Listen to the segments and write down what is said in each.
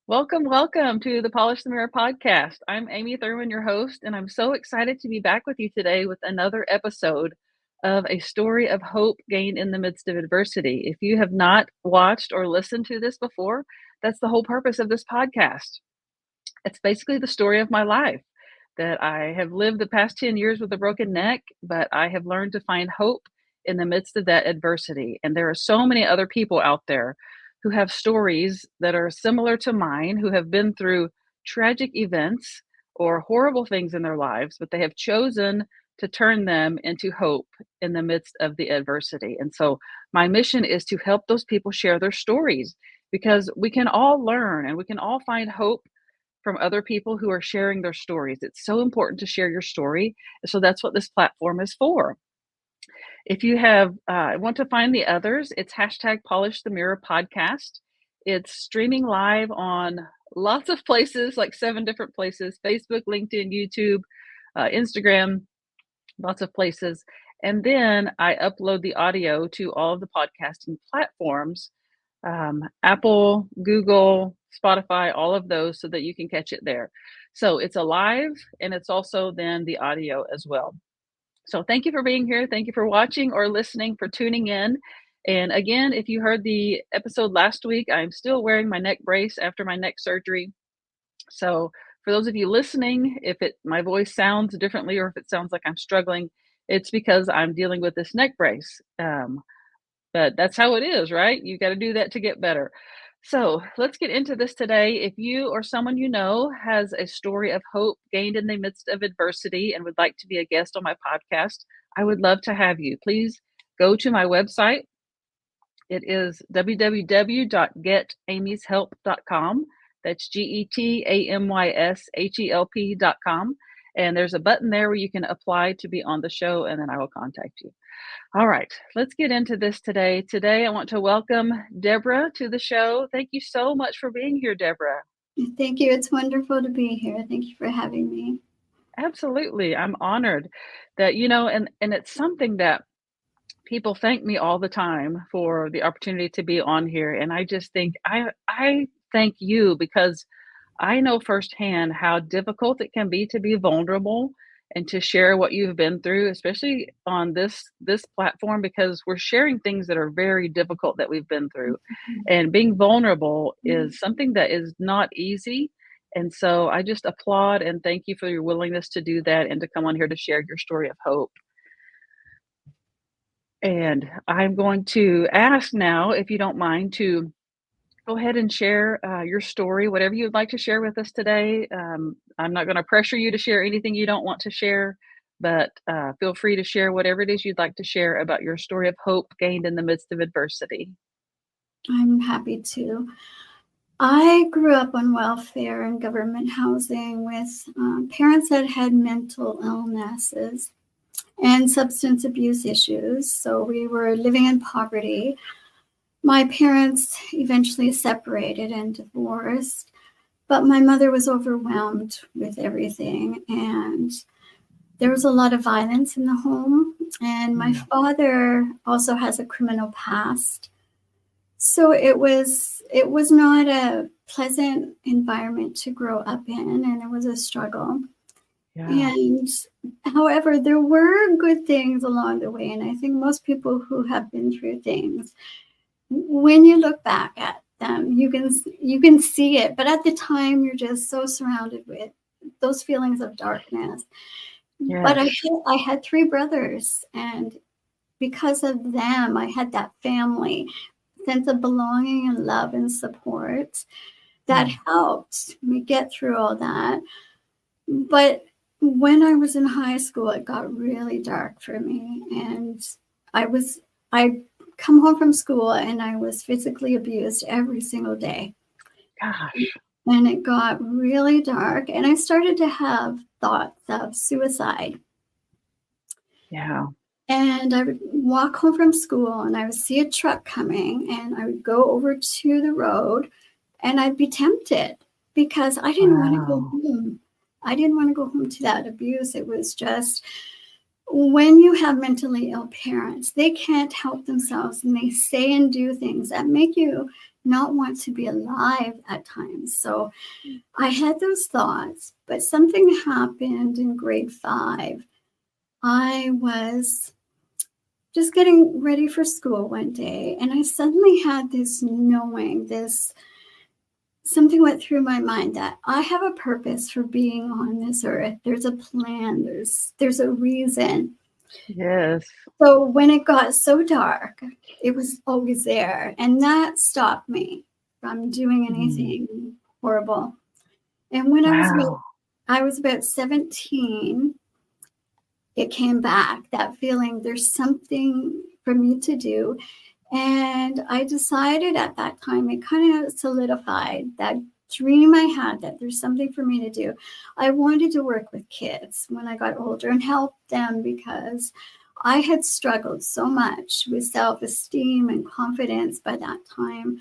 Welcome to the Polish the Mirror podcast. I'm Amy Thurman, your host, and I'm so excited to be back with you today with another episode of a story of hope gained in the midst of adversity. If you have not watched or listened to this before, that's the whole purpose of this podcast. It's basically the story of my life that I have lived the past 10 years with a broken neck, but I have learned to find hope in the midst of that adversity. And there are so many other people out there who have stories that are similar to mine, who have been through tragic events or horrible things in their lives, but they have chosen to turn them into hope in the midst of the adversity. And so my mission is to help those people share their stories because we can all learn and we can all find hope from other people who are sharing their stories. It's so important to share your story. So that's what this platform is for. If you have want to find the others, it's hashtag Polish the Mirror podcast. It's streaming live on lots of places, like 7 different places: Facebook, LinkedIn, YouTube, Instagram, lots of places. And then I upload the audio to all of the podcasting platforms, Apple, Google, Spotify, all of those, so that you can catch it there. So it's alive and it's also then the audio as well. So thank you for being here. Thank you for watching or listening, for tuning in. And again, if you heard the episode last week, I'm still wearing my neck brace after my neck surgery. So for those of you listening, if my voice sounds differently or if it sounds like I'm struggling, it's because I'm dealing with this neck brace. But that's how it is, right? You got to do that to get better. So let's get into this today. If you or someone you know has a story of hope gained in the midst of adversity and would like to be a guest on my podcast, I would love to have you. Please go to my website. It is www.getamyshelp.com. That's GETAMYSHELP.com. And there's a button there where you can apply to be on the show, and then I will contact you. All right, let's get into this today. Today, I want to welcome Deborah to the show. Thank you so much for being here, Deborah. Thank you. It's wonderful to be here. Thank you for having me. Absolutely. I'm honored that, and it's something that people thank me all the time for the opportunity to be on here. And I just think I thank you because I know firsthand how difficult it can be to be vulnerable and to share what you've been through, especially on this platform, because we're sharing things that are very difficult that we've been through. And being vulnerable is something that is not easy. And so I just applaud and thank you for your willingness to do that and to come on here to share your story of hope. And I'm going to ask now, if you don't mind, to go ahead and share your story, whatever you'd like to share with us today. I'm not going to pressure you to share anything you don't want to share, but feel free to share whatever it is you'd like to share about your story of hope gained in the midst of adversity. I'm happy to. I grew up on welfare and government housing with parents that had mental illnesses and substance abuse issues. So we were living in poverty. My parents eventually separated and divorced, but my mother was overwhelmed with everything, and there was a lot of violence in the home. And my father also has a criminal past. So it was not a pleasant environment to grow up in, and it was a struggle. Yeah. And however, there were good things along the way. And I think most people who have been through things, when you look back at them, you can see it. But at the time, you're just so surrounded with those feelings of darkness. Yes. But I had 3 brothers, and because of them, I had that family sense of belonging and love and support that helped me get through all that. But when I was in high school, it got really dark for me, and I come home from school and I was physically abused every single day. Gosh. And it got really dark, and I started to have thoughts of suicide. Yeah. And I would walk home from school and I would see a truck coming, and I would go over to the road and I'd be tempted because I didn't want to go home. I didn't want to go home to that abuse. It was just, when you have mentally ill parents, they can't help themselves, and they say and do things that make you not want to be alive at times. So I had those thoughts, but something happened in grade 5. I was just getting ready for school one day, and I suddenly had this knowing, this something went through my mind that I have a purpose for being on this earth. There's a plan, there's a reason. Yes. So when it got so dark, it was always there, and that stopped me from doing Mm. anything horrible. And when Wow. I was about 17, it came back, that feeling there's something for me to do. And I decided at that time, it kind of solidified that dream I had that there's something for me to do. I wanted to work with kids when I got older and help them, because I had struggled so much with self-esteem and confidence by that time.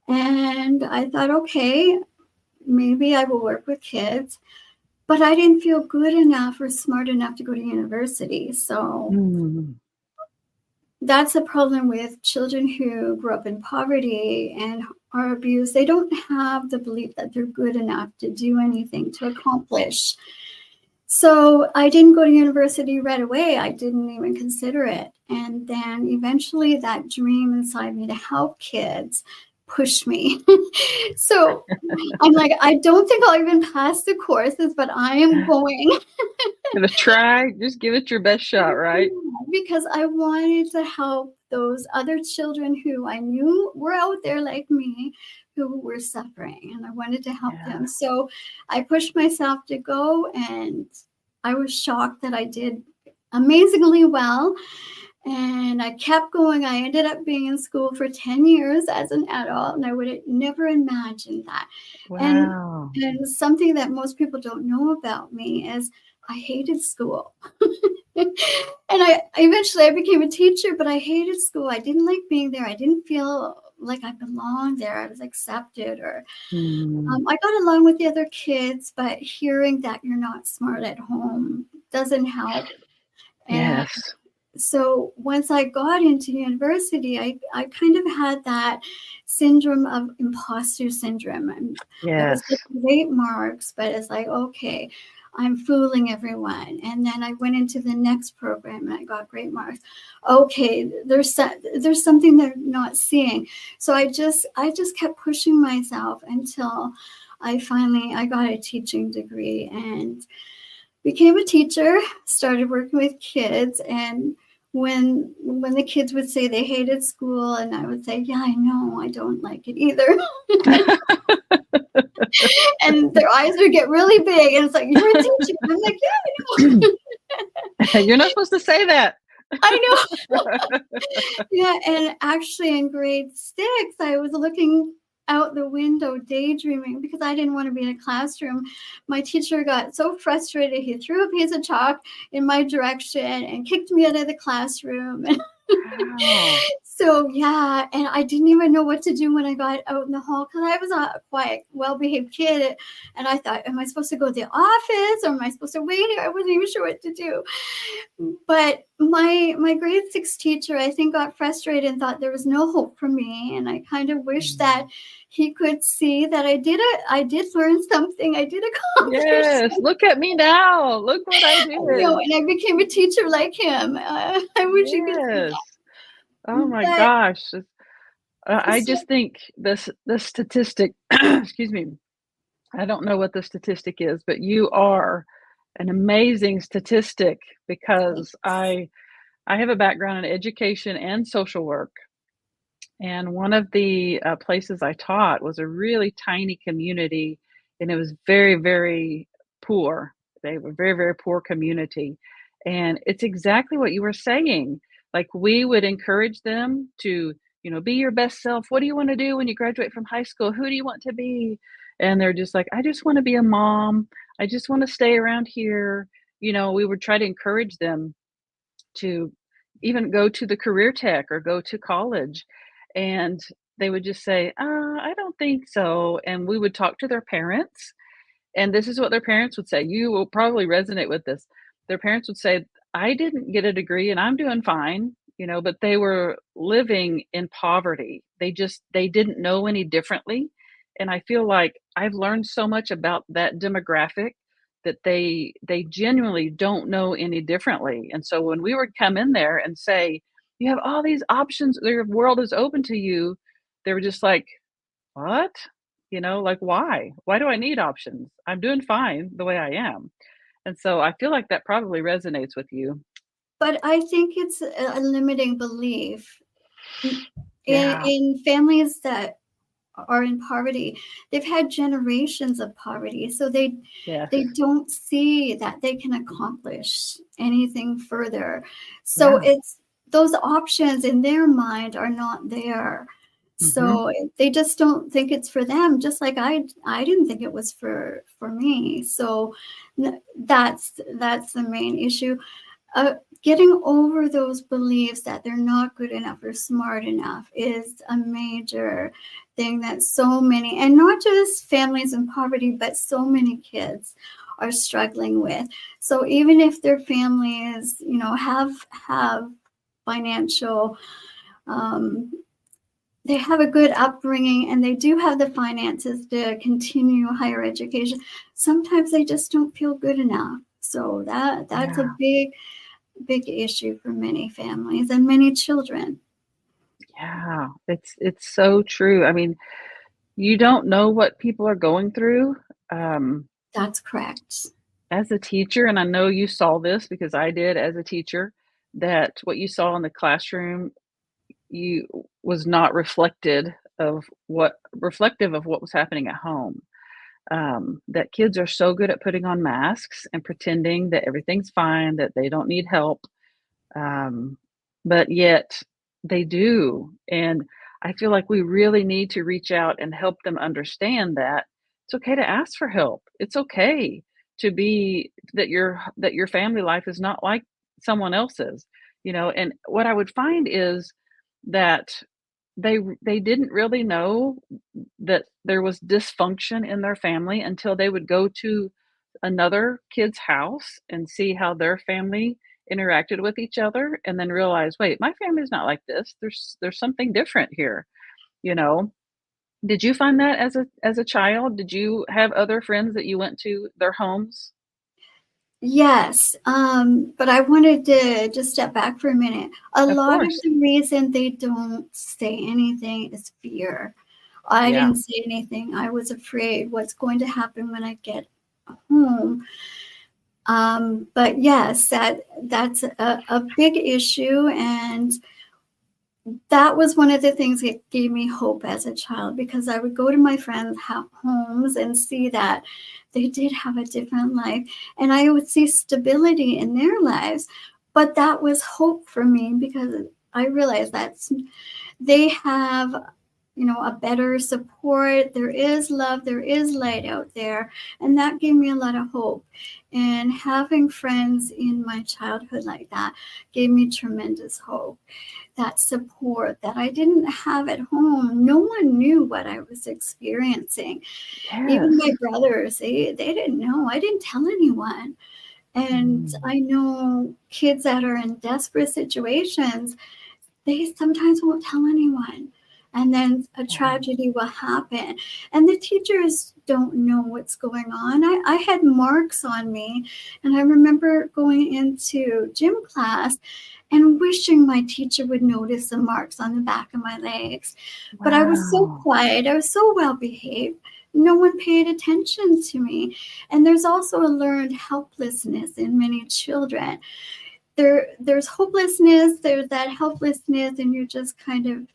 And I thought, okay, maybe I will work with kids. But I didn't feel good enough or smart enough to go to university. So Mm. that's a problem with children who grew up in poverty and are abused. They don't have the belief that they're good enough to do anything, to accomplish. So I didn't go to university right away. I didn't even consider it. And then eventually that dream inside me to help kids pushed me. So I'm like, I don't think I'll even pass the courses, but I am going. Gonna try, just give it your best shot, right? Because I wanted to help those other children who I knew were out there like me, who were suffering, and I wanted to help Yeah. them. So I pushed myself to go, and I was shocked that I did amazingly well. And I kept going. I ended up being in school for 10 years as an adult, and I would have never imagined that. And Wow. and something that most people don't know about me is I hated school. And I became a teacher, but I hated school. I didn't like being there. I didn't feel like I belonged there. I was accepted, or Mm. I got along with the other kids, but hearing that you're not smart at home doesn't help. And Yes. so once I got into university, I kind of had that syndrome of imposter syndrome. I was Yes. getting great marks, but it's like, okay, I'm fooling everyone. And then I went into the next program and I got great marks. Okay, there's something they're not seeing. So I just kept pushing myself until I got a teaching degree and became a teacher, started working with kids. And when the kids would say they hated school, and I would say, yeah, I know, I don't like it either. And their eyes would get really big, and it's like, you're a teacher. I'm like, yeah, You're not supposed to say that. I know. Yeah, and actually in grade 6, I was looking out the window daydreaming because I didn't want to be in a classroom. My teacher got so frustrated, he threw a piece of chalk in my direction and kicked me out of the classroom. Wow. So yeah, and I didn't even know what to do when I got out in the hall, because I was a quiet, well-behaved kid, and I thought, am I supposed to go to the office, or am I supposed to wait here? I wasn't even sure what to do. But my grade 6 teacher, I think, got frustrated and thought there was no hope for me, and I kind of wish that Mm. he could see that I did learn something, I did accomplish Yes. something, Look at me now. Look what I did. and I became a teacher like him. I wish you could see Yes. Oh my that. gosh. I So just think this statistic, excuse me, I don't know what the statistic is, but you are an amazing statistic, because I have a background in education and social work. And one of the places I taught was a really tiny community, and it was very, very poor. They were very, very poor community. And it's exactly what you were saying. Like, we would encourage them to, be your best self. What do you want to do when you graduate from high school? Who do you want to be? And they're just like, I just want to be a mom. I just want to stay around here. We would try to encourage them to even go to the career tech or go to college. And they would just say, I don't think so. And we would talk to their parents. And this is what their parents would say. You will probably resonate with this. Their parents would say, I didn't get a degree and I'm doing fine. but they were living in poverty. They didn't know any differently. And I feel like I've learned so much about that demographic that they genuinely don't know any differently. And so when we would come in there and say, "You have all these options, your world is open to you," they were just like, "What?" Like, "Why? Why do I need options? I'm doing fine the way I am." And so I feel like that probably resonates with you. But I think it's a limiting belief. In, Yeah. in families that are in poverty, they've had generations of poverty, so Yes. they don't see that they can accomplish anything further. So Yeah. it's those options in their mind are not there. Mhm. So they just don't think it's for them, just like I didn't think it was for me. So that's the main issue. uh, Getting over those beliefs that they're not good enough or smart enough is a major thing that so many, and not just families in poverty, but so many kids are struggling with. So even if their families, have financial, um, they have a good upbringing and they do have the finances to continue higher education, sometimes they just don't feel good enough. So that's a Yeah. big issue for many families and many children. Yeah. It's so true. I mean, you don't know what people are going through. Um, That's correct. as a teacher, and I know you saw this because I did as a teacher, that what you saw in the classroom, you was not reflective of what was happening at home. That kids are so good at putting on masks and pretending that everything's fine, that they don't need help, um, but yet they do. And I feel like we really need to reach out and help them understand that it's okay to ask for help. It's okay to be that your family life is not like someone else's. And what I would find is that they didn't really know that there was dysfunction in their family until they would go to another kid's house and see how their family interacted with each other, and then realize, "Wait, my family's not like this. There's something different here," you know? Did you find that as a child? Did you have other friends that you went to their homes? Yes, but I wanted to just step back for a minute. A Of lot of course. the reason they don't say anything is fear. I Yeah. didn't say anything. I was afraid what's going to happen when I get home. But yes, that's a big issue, and that was one of the things that gave me hope as a child, because I would go to my friends' homes and see that they did have a different life, and I would see stability in their lives. But that was hope for me, because I realized that they have, a better support. There is love, there is light out there. And that gave me a lot of hope. And having friends in my childhood like that gave me tremendous hope. That support that I didn't have at home. No one knew what I was experiencing. Even my Yes. brothers, they didn't know. I didn't tell anyone. And Mm. I know kids that are in desperate situations, they sometimes won't tell anyone. And then a Yeah. tragedy will happen. And the teachers don't know what's going on. I had marks on me. And I remember going into gym class and wishing my teacher would notice the marks on the back of my legs. But I was so Wow. quiet, I was so well behaved. No one paid attention to me. And there's also a learned helplessness in many children. There's hopelessness, there's that helplessness, and you just kind of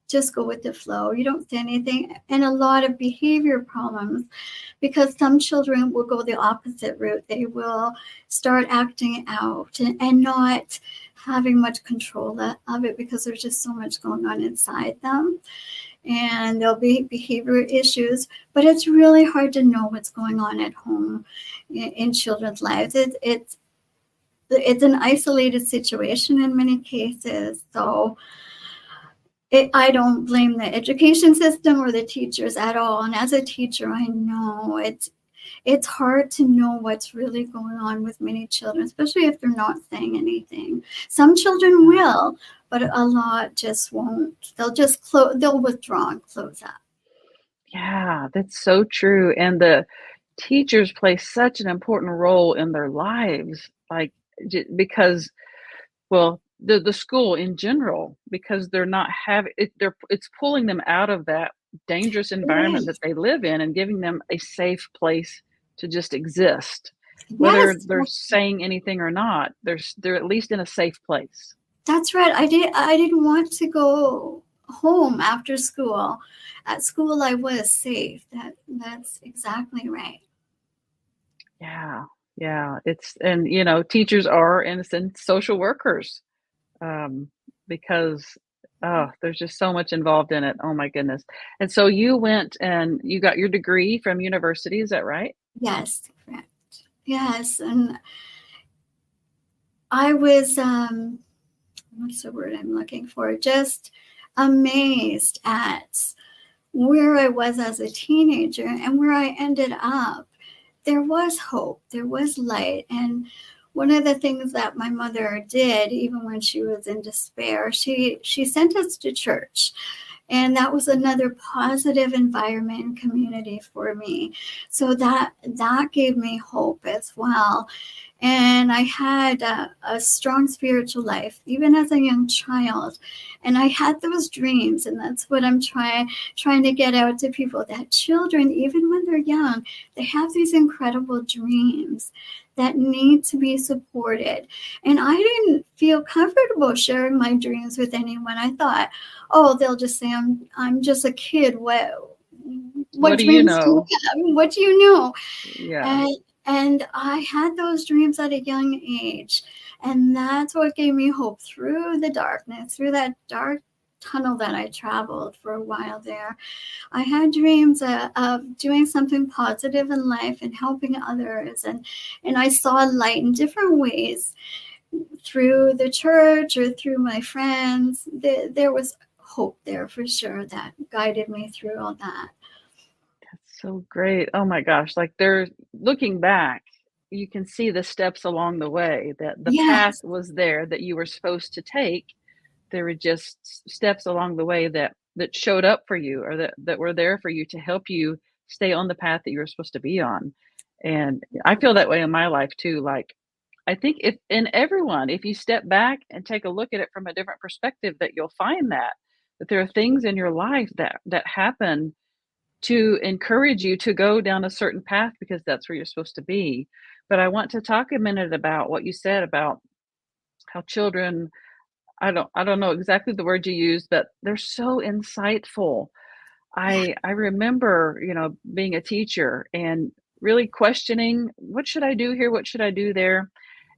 just go with the flow. You don't say anything, and a lot of behavior problems, because some children will go the opposite route. They will start acting out and not having much control of it, because there's just so much going on inside them, and there'll be behavior issues. But it's really hard to know what's going on at home in children's lives. It's an isolated situation in many cases. So I don't blame the education system or the teachers at all. And as a teacher, I know it's hard to know what's really going on with many children, especially if they're not saying anything. Some children Yeah. will, but a lot just won't. They'll just close, they'll withdraw and close up. Yeah, that's so true, and the teachers play such an important role in their lives, like, because, well, the school in general, because they're not having it, it's pulling them out of that dangerous environment Right. that they live in and giving them a safe place to just exist. Whether Yes, they're saying anything or not, they're at least in a safe place. that's right. I didn't want to go home after school. At school I was safe. That's exactly right. Yeah, yeah, it's and, teachers are, in a sense, social workers, um, because, oh, there's just so much involved in it. Oh my goodness. And so you went and you got your degree from university, is that right? Yes, correct. Yes, and I was what's the word I'm looking for? Just amazed at where I was as a teenager and where I ended up. There was hope, there was light. And one of the things that my mother did, even when she was in despair, she sent us to church. And that was another positive environment and community for me. So that gave me hope as well. And I had a strong spiritual life even as a young child, and I had those dreams. And that's what I'm trying to get out to people, that children, even when they're young, they have these incredible dreams that need to be supported. And I didn't feel comfortable sharing my dreams with anyone. I thought, oh, they'll just say I'm just a kid. What What do you dreams do you know? have? What do you know? Yeah. And I had those dreams at a young age. And that's what gave me hope through the darkness, through that dark tunnel that I traveled for a while there. I had dreams of doing something positive in life and helping others. And I saw light in different ways through the church or through my friends. There was hope there for sure that guided me through all that. So great. Oh my gosh, like, they're looking back, you can see the steps along the way, that the path Yes, was there that you were supposed to take. There were just steps along the way that showed up for you, or that were there for you to help you stay on the path that you were supposed to be on. And I feel that way in my life too. Like, I think if you step back and take a look at it from a different perspective, that you'll find that there are things in your life that happen to encourage you to go down a certain path because that's where you're supposed to be. But I want to talk a minute about what you said about how children, I don't know exactly the word you used, but they're so insightful. yeah, I remember, being a teacher and really questioning, what should I do here? What should I do there?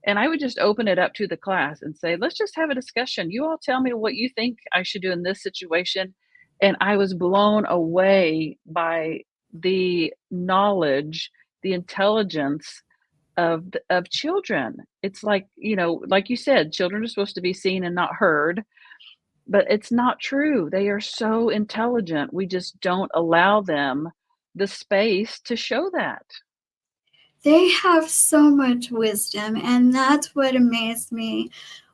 And I would just open it up to the class and say, let's just have a discussion. You all tell me what you think I should do in this situation. And I was blown away by the knowledge, the intelligence of children. It's like, like you said, children are supposed to be seen and not heard, but it's not true. They are so intelligent. We just don't allow them the space to show that. they have so much wisdom. And that's what amazed me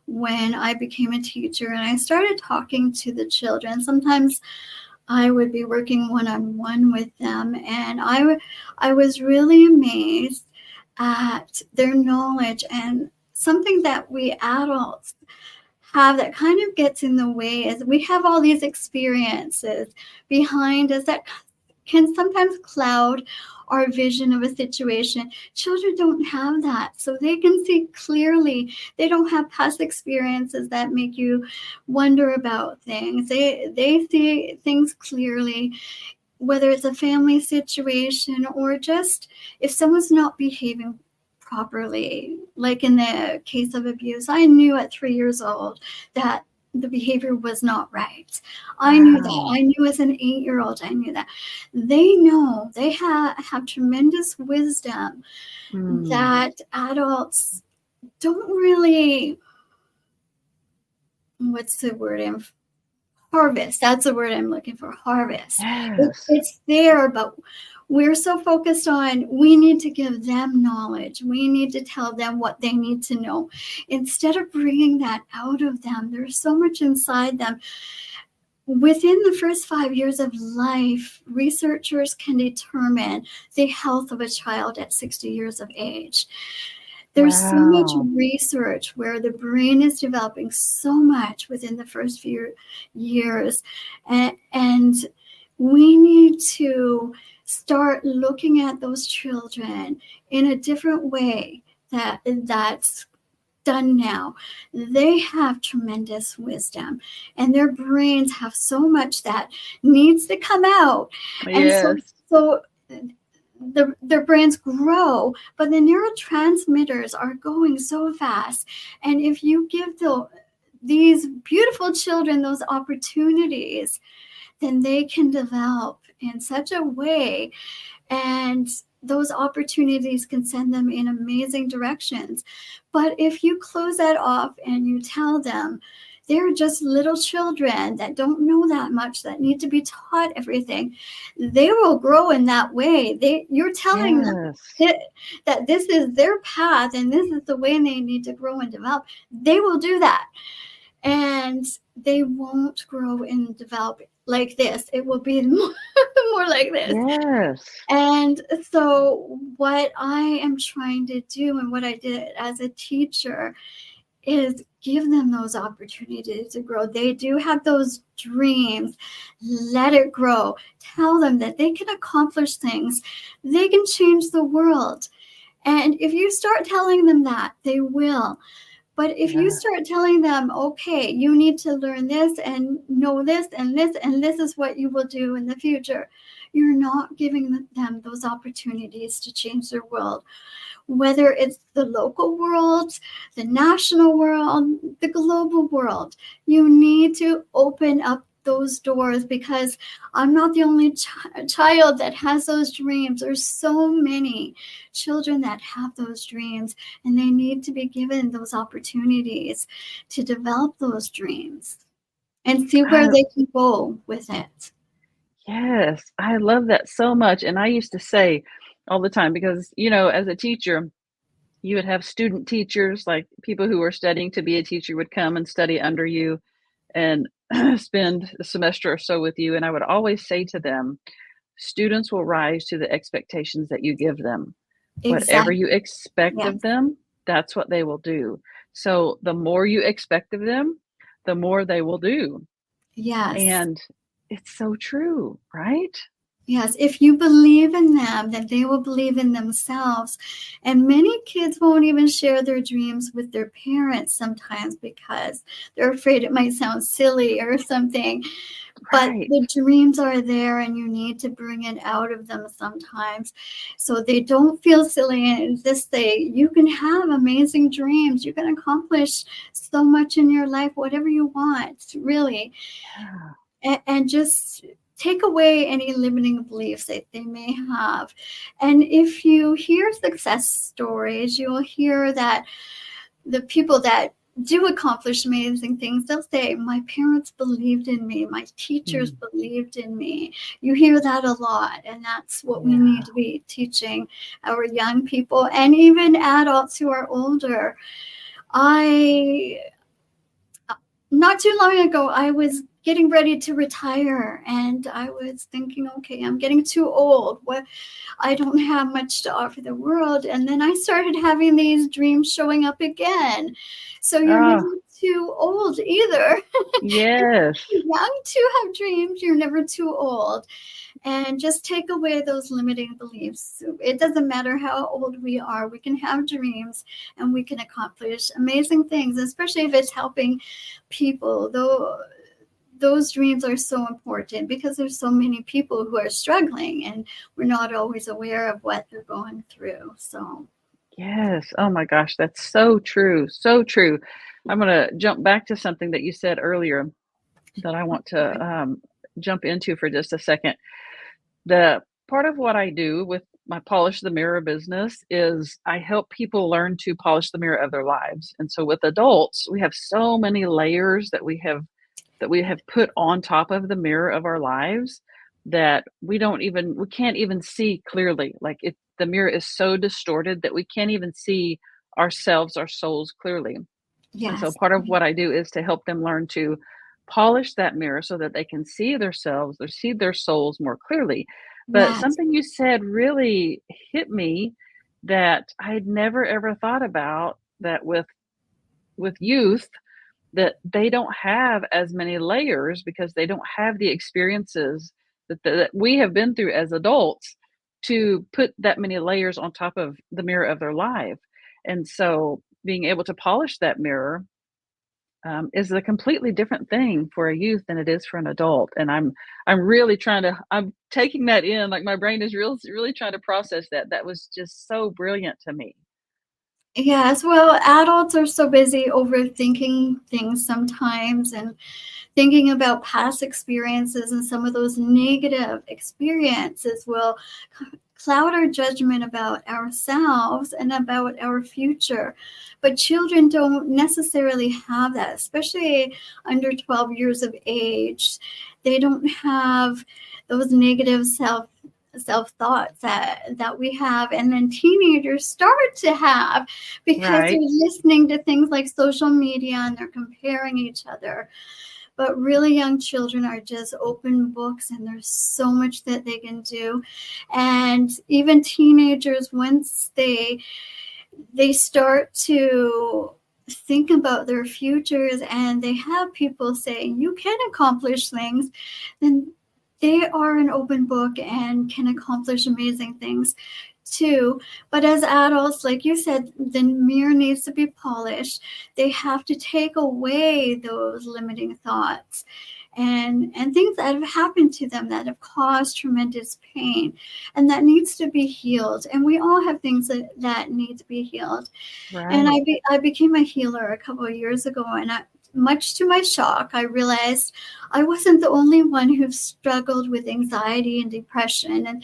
when I became a teacher and I started talking to the children. Sometimes I would be working one on one with them, and I was really amazed at their knowledge. And something that we adults have that kind of gets in the way is we have all these experiences behind us that can sometimes cloud our vision of a situation. Children don't have that, so they can see clearly. They don't have past experiences that make you wonder about things. They see things clearly, whether it's a family situation or just if someone's not behaving properly. Like in the case of abuse, I knew at 3 years old that the behavior was not right. I knew that. Wow. I knew as an 8 year old, I knew that. They know, they have tremendous wisdom Mm. that adults don't really, what's the word? harvest. That's the word I'm looking for, harvest. Yes. It's there, but we're so focused on we need to give them knowledge. We need to tell them what they need to know. Instead of bringing that out of them, there's so much inside them. Within the first 5 years of life, researchers can determine the health of a child at 60 years of age. There's so much Wow. research where the brain is developing so much within the first few years. And we need to start looking at those children in a different way that's done now. They have tremendous wisdom, and their brains have so much that needs to come out. And Yes. so their brains grow, but the neurotransmitters are going so fast. And if you give these beautiful children those opportunities, then they can develop in such a way, and those opportunities can send them in amazing directions. But if you close that off and you tell them they're just little children that don't know that much, that need to be taught everything, they will grow in that way. You're telling them Yes. that this is their path and this is the way they need to grow and develop. They will do that, and they won't grow and develop like this. It will be more like this. Yes. And so what I am trying to do, and what I did as a teacher, is give them those opportunities to grow. They do have those dreams. Let it grow. Tell them that they can accomplish things. They can change the world. And if you start telling them that, they will. But if you Yeah. start telling them, okay, you need to learn this and know this and this, and this is what you will do in the future, you're not giving them those opportunities to change their world. Whether it's the local world, the national world, the global world, you need to open up those doors, because I'm not the only child that has those dreams. There's so many children that have those dreams, and they need to be given those opportunities to develop those dreams and see where I they can go with it. Yes, I love that so much, and I used to say all the time because, as a teacher, you would have student teachers, like people who were studying to be a teacher would come and study under you and spend a semester or so with you, and I would always say to them, "Students will rise to the expectations that you give them. Whatever Exactly. you expect of Yes. them, that's what they will do. So, the more you expect of them, the more they will do." Yes. And it's so true, right? Yes, if you believe in them, then they will believe in themselves. And many kids won't even share their dreams with their parents sometimes because they're afraid it might sound silly or something. But Right. the dreams are there, and you need to bring it out of them sometimes so they don't feel silly, and just say, you can have amazing dreams. You can accomplish so much in your life, whatever you want, really. Yeah. And just take away any limiting beliefs that they may have. And if you hear success stories, you'll hear that the people that do accomplish amazing things, they'll say, my parents believed in me, my teachers Mm. believed in me. You hear that a lot, and that's what we Yeah. need to be teaching our young people and even adults who are older. I Not too long ago, I was getting ready to retire, and I was thinking, okay, I'm getting too old. What, I don't have much to offer the world. And then I started having these dreams showing up again. So you're never Oh, too old either. yes. You're young to have dreams, you're never too old. And just take away those limiting beliefs. It doesn't matter how old we are, we can have dreams and we can accomplish amazing things, especially if it's helping people. Though those dreams are so important because there's so many people who are struggling, and we're not always aware of what they're going through. So Yes. Oh my gosh, that's so true. So true. I'm gonna jump back to something that you said earlier that I want to jump into for just a second. The part of what I do with my Polish the Mirror business is I help people learn to polish the mirror of their lives. And so with adults, we have so many layers that we have that we have put on top of the mirror of our lives that we can't even see clearly. Like the mirror is so distorted that we can't even see ourselves, our souls clearly. And so Yes. part of what I do is to help them learn to polish that mirror so that they can see themselves or see their souls more clearly. But Yes. something you said really hit me that I had never ever thought about, that with youth, that they don't have as many layers because they don't have the experiences that we have been through as adults to put that many layers on top of the mirror of their life. And so being able to polish that mirror is a completely different thing for a youth than it is for an adult. And I'm really I'm taking that in. Like my brain is really trying to process that. That was just so brilliant to me. Yes. Well, adults are so busy overthinking things sometimes and thinking about past experiences, and some of those negative experiences will cloud our judgment about ourselves and about our future. But children don't necessarily have that, especially under 12 years of age. They don't have those negative self thoughts that we have, and then teenagers start to have, because they're Right. listening to things like social media and they're comparing each other. But really young children are just open books, and there's so much that they can do. And even teenagers, once they start to think about their futures and they have people saying you can accomplish things, then they are an open book and can accomplish amazing things too. But as adults, like you said, the mirror needs to be polished. They have to take away those limiting thoughts and things that have happened to them that have caused tremendous pain, and that needs to be healed. And we all have things that need to be healed. And Right. I became a healer a couple of years ago, and much to my shock, I realized I wasn't the only one who struggled with anxiety and depression. And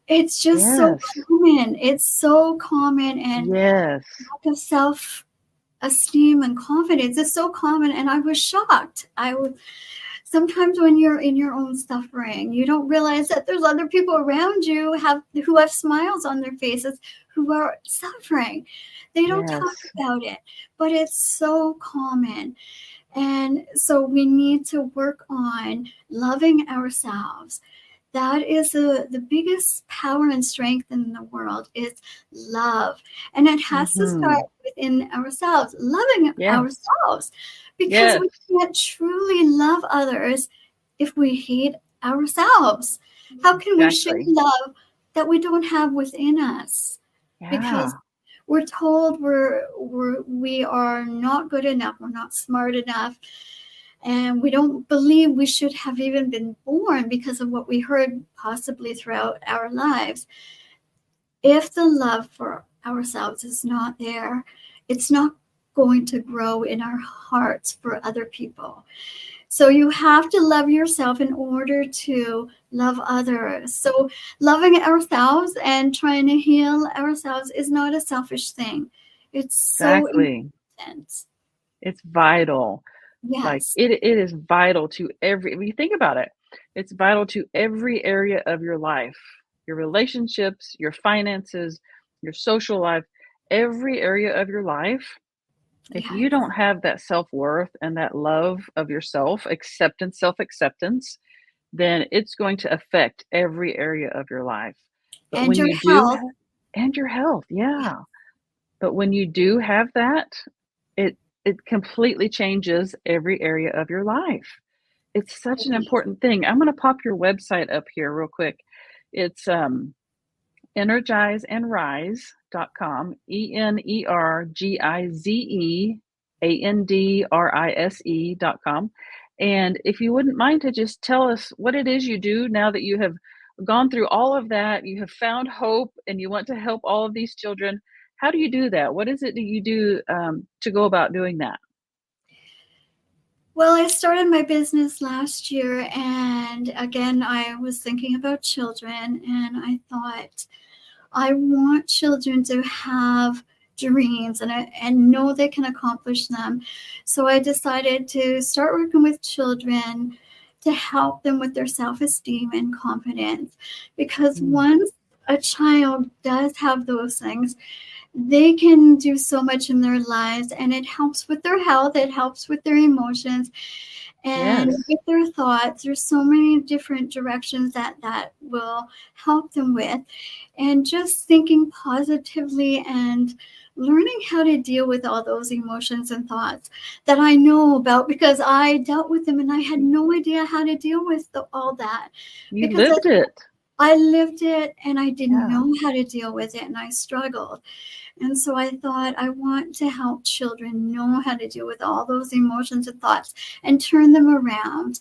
it's just so Yes. common. It's so common, and Yes. lack of self esteem and confidence is so common. And I was shocked. I was Sometimes when you're in your own suffering, you don't realize that there's other people around you who have smiles on their faces, who are suffering. They don't Yes. talk about it, but it's so common. And so we need to work on loving ourselves. That is the biggest power and strength in the world, is love. And it has to start Mhm. within ourselves, loving Yes. ourselves, because Yes. we can't truly love others if we hate ourselves. How can we show Exactly. love that we don't have within us? Because Yeah. we're told we are not good enough, we're not smart enough, and we don't believe we should have even been born because of what we heard possibly throughout our lives. If the love for ourselves is not there, it's not going to grow in our hearts for other people. So you have to love yourself in order to love others. So loving ourselves and trying to heal ourselves is not a selfish thing. It's so Exactly. important. It's vital. Like Yes. it is vital to every when you think about it, it's vital to every area of your life. Your relationships, your finances, your social life, every area of your life. If you Yes. don't have that self-worth and that love of yourself, acceptance, self-acceptance, then it's going to affect every area of your life. But And when your you do health. ha and your health, yeah. But when you do have that, it it completely changes every area of your life. It's such an important thing. I'm gonna pop your website up here real quick. It's, energizeandrise.com, ENERGIZEANDRISE.com. And if you wouldn't mind to just tell us what it is you do now that you have gone through all of that, you have found hope, and you want to help all of these children. How do you do that? What is it that you do to go about doing that? Well, I started my business last year, and again, I was thinking about children, and I thought, I want children to have dreams and know they can accomplish them. So I decided to start working with children to help them with their self-esteem and confidence. Because Mm. once a child does have those things, they can do so much in their lives, and it helps with their health, it helps with their emotions, and Yes. with their thoughts. There's so many different directions that will help them with, and just thinking positively and learning how to deal with all those emotions and thoughts that I know about, because I dealt with them and I had no idea how to deal with all that, You because lived it. I lived it and I didn't Yeah. know how to deal with it, and I struggled. And so I thought, I want to help children know how to deal with all those emotions and thoughts and turn them around.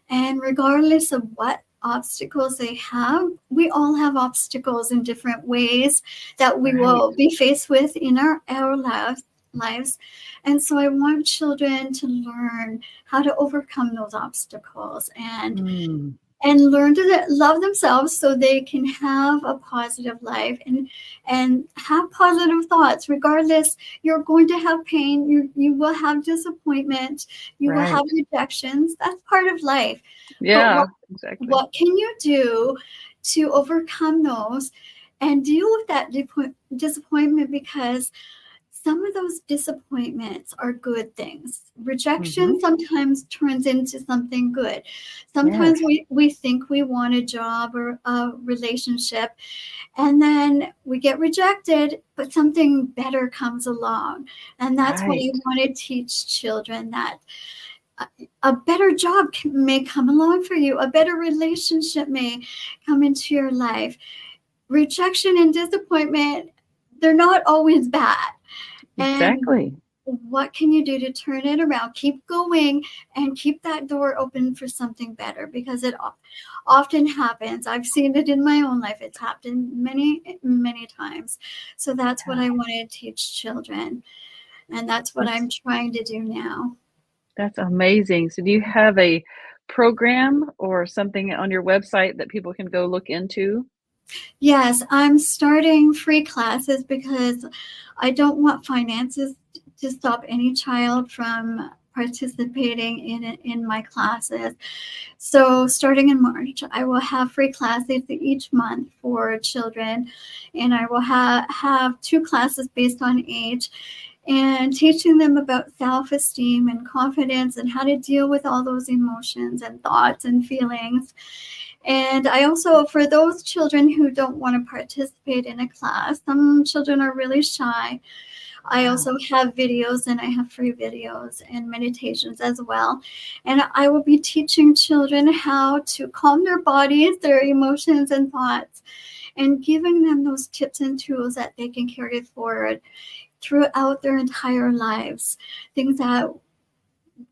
And regardless of what obstacles they have, we all have obstacles in different ways that we Right. will be faced with in our lives. And so I want children to learn how to overcome those obstacles Mm. and learn to love themselves so they can have a positive life and have positive thoughts. Regardless, you're going to have pain, you will have disappointment, you will have Right. rejections. That's part of life. But Yeah, exactly. what can you do to overcome those and deal with that disappointment? Because some of those disappointments are good things. Hmm. Rejection sometimes turns into something good. Yes. Sometimes we think we want a job or a relationship, and then we get rejected, but something better comes along. And that's what I Right. want to teach children, that a better job may come along for you, a better relationship may come into your life. Rejection and disappointment, they're not always bad. And Exactly. what can you do to turn it around? Keep going and keep that door open for something better, because it often happens. I've seen it in my own life. It's happened many, many times. So that's what Yeah. I want to teach children. And that's what That's I'm trying to do now. that's amazing. So do you have a program or something on your website that people can go look into? Yes, I'm starting free classes because I don't want finances to stop any child from participating in my classes. So starting in March, I will have free classes each month for children, and I will have two classes based on age, and teaching them about self-esteem and confidence and how to deal with all those emotions and thoughts and feelings. And I also, for those children who don't want to participate in a class, some children are really shy. I Wow. also have videos, and I have free videos and meditations as well. And I will be teaching children how to calm their bodies, their emotions, and thoughts, and giving them those tips and tools that they can carry forward throughout their entire lives. Things that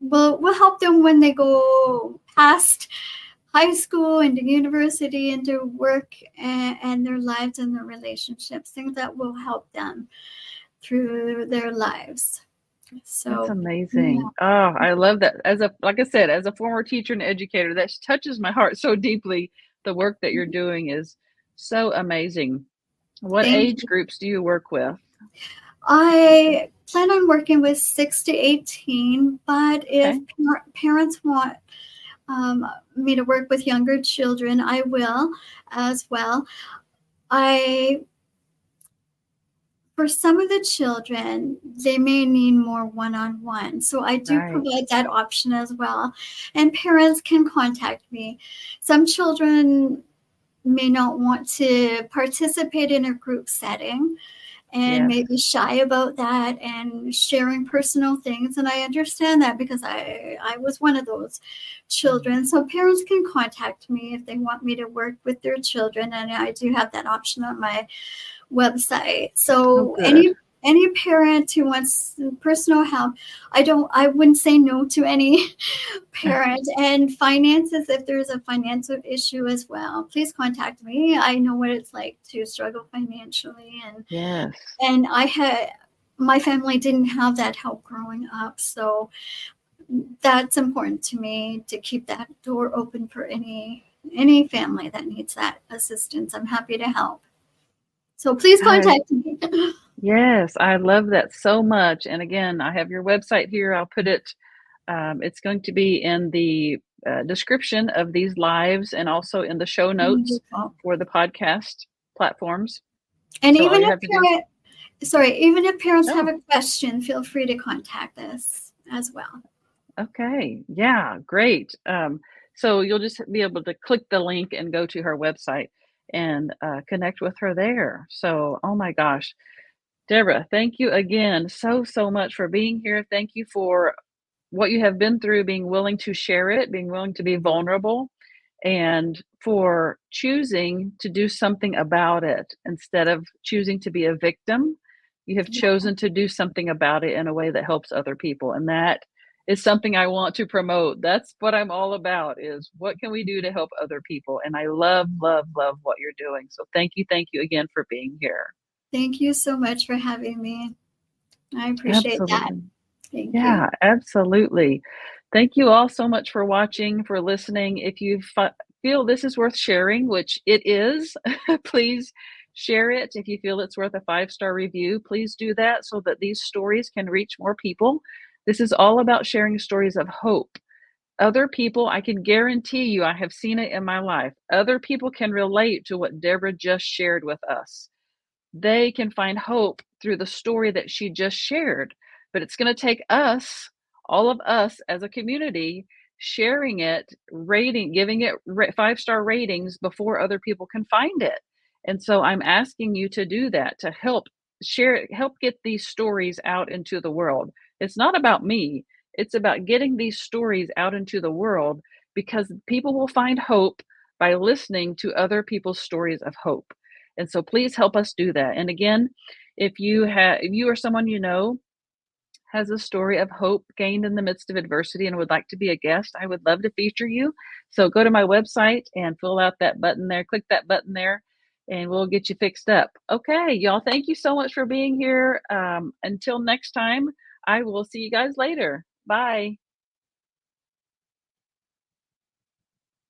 will help them when they go past high school, into university, into work, and their lives and their relationships, things that will help them through their lives. That's So, yeah. amazing. Oh, I love that. As a like I said, as a former teacher and educator, that touches my heart so deeply. The work that you're doing is so amazing. What Thank age you. groups do you work with? I plan on working with 6 to 18, but if Okay. parents want me to work with younger children, I will as well. I For some of the children, they may need more one-on-one. So I do Right. provide that option as well. And parents can contact me. Some children may not want to participate in a group setting and Yes. may be shy about that and sharing personal things. And I understand that, because I was one of those Mm. children. So parents can contact me if they want me to work with their children. And I do have that option on my website. Oh, So good. any parent who wants personal help, I wouldn't say no to any parent. And finances, if there's a financial issue as well, please contact me. I know what it's like to struggle financially, Yes. and I had my family didn't have that help growing up. So that's important to me, to keep that door open for any family that needs that assistance. I'm happy to help. So please I contact me. Yes, I love that so much. And again, I have your website here. I'll put it, it's going to be in the description of these lives and also in the show notes Wonderful. for the podcast platforms. And So all even you if have to do is, even if parents have oh, a question, feel free to contact us as well. okay. Yeah, great. So you'll just be able to click the link and go to her website and connect with her there. So, oh my gosh, Deborah, thank you again so much for being here. Thank you for what you have been through, being willing to share it, being willing to be vulnerable, and for choosing to do something about it instead of choosing to be a victim. You have Yeah. chosen to do something about it in a way that helps other people. And that is something I want to promote. That's what I'm all about is what can we do to help other people? And I love what you're doing. So thank you again for being here. Thank you so much for having me. I appreciate that. Absolutely. Thank you. Yeah, absolutely. Thank you all so much for watching, for listening. If you feel this is worth sharing, which it is, please share it. If you feel it's worth a 5-star review, please do that so that these stories can reach more people. This is all about sharing stories of hope. Other people, I can guarantee you, I have seen it in my life. Other people can relate to what Deborah just shared with us. They can find hope through the story that she just shared. But it's going to take us, all of us as a community, sharing it, rating, giving it 5-star ratings before other people can find it. And so I'm asking you to do that, to help share, help get these stories out into the world. It's not about me, it's about getting these stories out into the world because people will find hope by listening to other people's stories of hope. And so please help us do that. And again, if you or someone you know has a story of hope gained in the midst of adversity and would like to be a guest, I would love to feature you. So go to my website and fill out that button there, click that button there, and we'll get you fixed up. Okay, y'all, thank you so much for being here. Until next time, I will see you guys later. Bye.